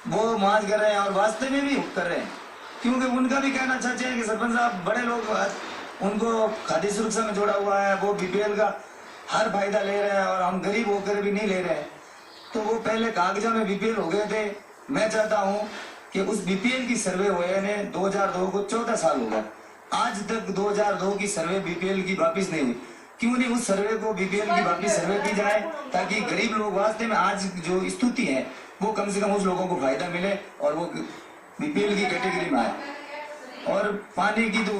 वो मांग कर रहे हैं और वास्ते में भी कर रहे हैं, क्योंकि उनका भी कहना चाहते हैं कि सरपंच साहब बड़े लोग उनको खाद्य सुरक्षा में जोड़ा हुआ है, वो बीपीएल का हर फायदा ले रहे हैं और हम गरीब होकर भी नहीं ले रहे हैं। तो वो पहले कागजों में बीपीएल हो गए थे। मैं चाहता हूँ कि उस बीपीएल की सर्वे हुए ने 2002 को 14 साल हो गए, आज तक 2002 की सर्वे बीपीएल की वापिस नहीं हुई। क्यों नहीं उस सर्वे को बीपीएल की वापिस सर्वे की जाए, ताकि गरीब लोग वास्ते में आज जो स्थिति है वो कम से कम उस लोगों को फायदा मिले और वो बीपीएल की कैटेगरी में आए। और पानी की तो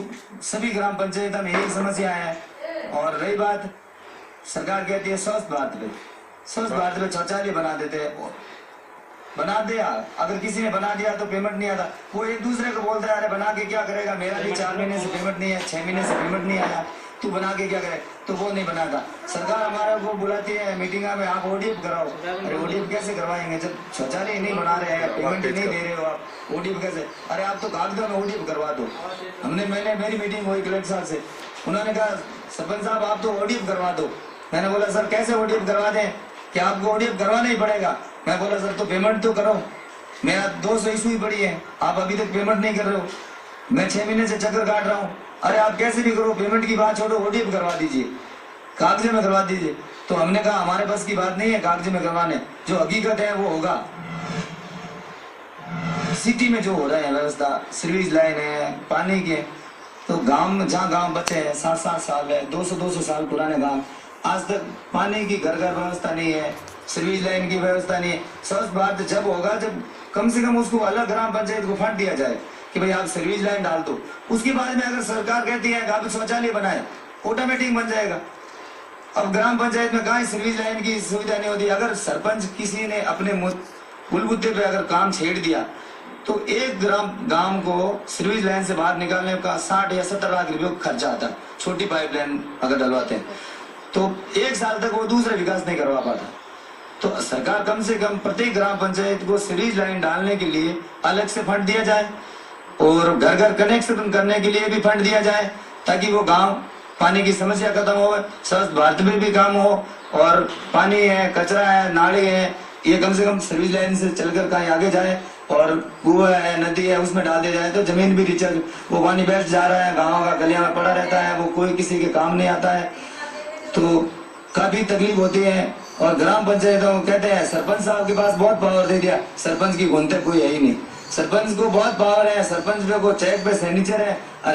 सभी ग्राम पंचायत में यही समस्या है। और रही बात, सरकार कहती है स्वच्छ भारत पे शौचालय बना देते हैं, बना दिया, अगर किसी ने बना दिया तो पेमेंट नहीं आता, वो एक दूसरे को बोलता है अरे बना के क्या करेगा, मेरा भी 4 महीने से पेमेंट नहीं है, 6 महीने से पेमेंट नहीं आया, तू बना के क्या करे, तो वो नहीं बनाता। सरकार हमारे को बुलाती है मीटिंग में, आप ओडीएफ कराओ। अरे ओडीएफ कैसे करवाएंगे जब शौचालय नहीं बना रहे हैं, पेमेंट नहीं दे रहे हो आप, ओडीएफ कैसे? अरे आप तो कागजों में ओडीएफ करवा दो। मैंने मेरी मीटिंग हुई कलेक्टर साहब से, उन्होंने कहा सरपंच साहब आप तो ओडीएफ करवा दो। मैंने बोला सर कैसे ओडीएफ करवा दें, क्या आपको ओडीएफ करवाना ही पड़ेगा? मैं बोला सर तो पेमेंट तो करो, मेरा 200 इशू पड़ी है, आप अभी तक पेमेंट नहीं कर रहे हो, मैं 6 महीने से चक्कर काट रहा हूँ। अरे आप कैसे भी करो, पेमेंट की बात छोड़ो, ओडीएफ करवा दीजिए, कागज में करवा दीजिए। तो हमने कहा हमारे पास की बात नहीं है कागज में करवाने, जो हकीकत है वो होगा। सिटी में जो हो रहा है व्यवस्था, सीवरेज लाइन है, पानी के, तो गांव में जहाँ गांव बचे हैं 7-7 साल है, 200 साल पुराने गांव, आज तक पानी की घर घर व्यवस्था नहीं है, सीवरेज लाइन की व्यवस्था नहीं है। स्वच्छ भारत जब होगा जब कम से कम उसको अलग ग्राम पंचायत को फंड दिया जाए कि भाई आप सीवरेज लाइन डाल दो, उसके बाद में अगर सरकार कहती है आप शौचालय बनाए, ऑटोमेटिक बन जाएगा। अब ग्राम पंचायत में कहाँ सीवरेज लाइन की सुविधा नहीं होती। अगर सरपंच किसी ने अपने बुलबुद्दे पे अगर काम छेड़ दिया तो एक गांव को सीवरेज लाइन से बाहर निकालने का 60 या 70 लाख रुपए खर्चा आता है। छोटी पाइपलाइन अगर डलवाते हैं तो 1 साल तक वो दूसरा विकास नहीं करवा पाता। तो सरकार कम से कम प्रत्येक ग्राम पंचायत को सीवरेज लाइन डालने के लिए अलग से फंड दिया जाए और घर घर कनेक्शन करने के लिए भी फंड दिया जाए, ताकि वो गांव पानी की समस्या खत्म हो, स्वच्छ भारत में भी काम हो। और पानी है, कचरा है, नाले है, ये कम से कम सीवरेज लाइन से चलकर कहीं आगे जाए, और कुआं है, नदी है, उसमें डाल दिया जाए तो जमीन भी रिचार्ज, वो पानी बैठ जा रहा है, गाँव का गलिया में पड़ा रहता है, वो कोई किसी के काम नहीं आता है, तो काफी तकलीफ होती है। और ग्राम पंचायतों को कहते हैं सरपंच साहब के पास बहुत पावर दे दिया, सरपंच की गुनते कोई है ही नहीं, सरपंच को बहुत पावर है, सरपंच पे को चेक पे सिग्नेचर है।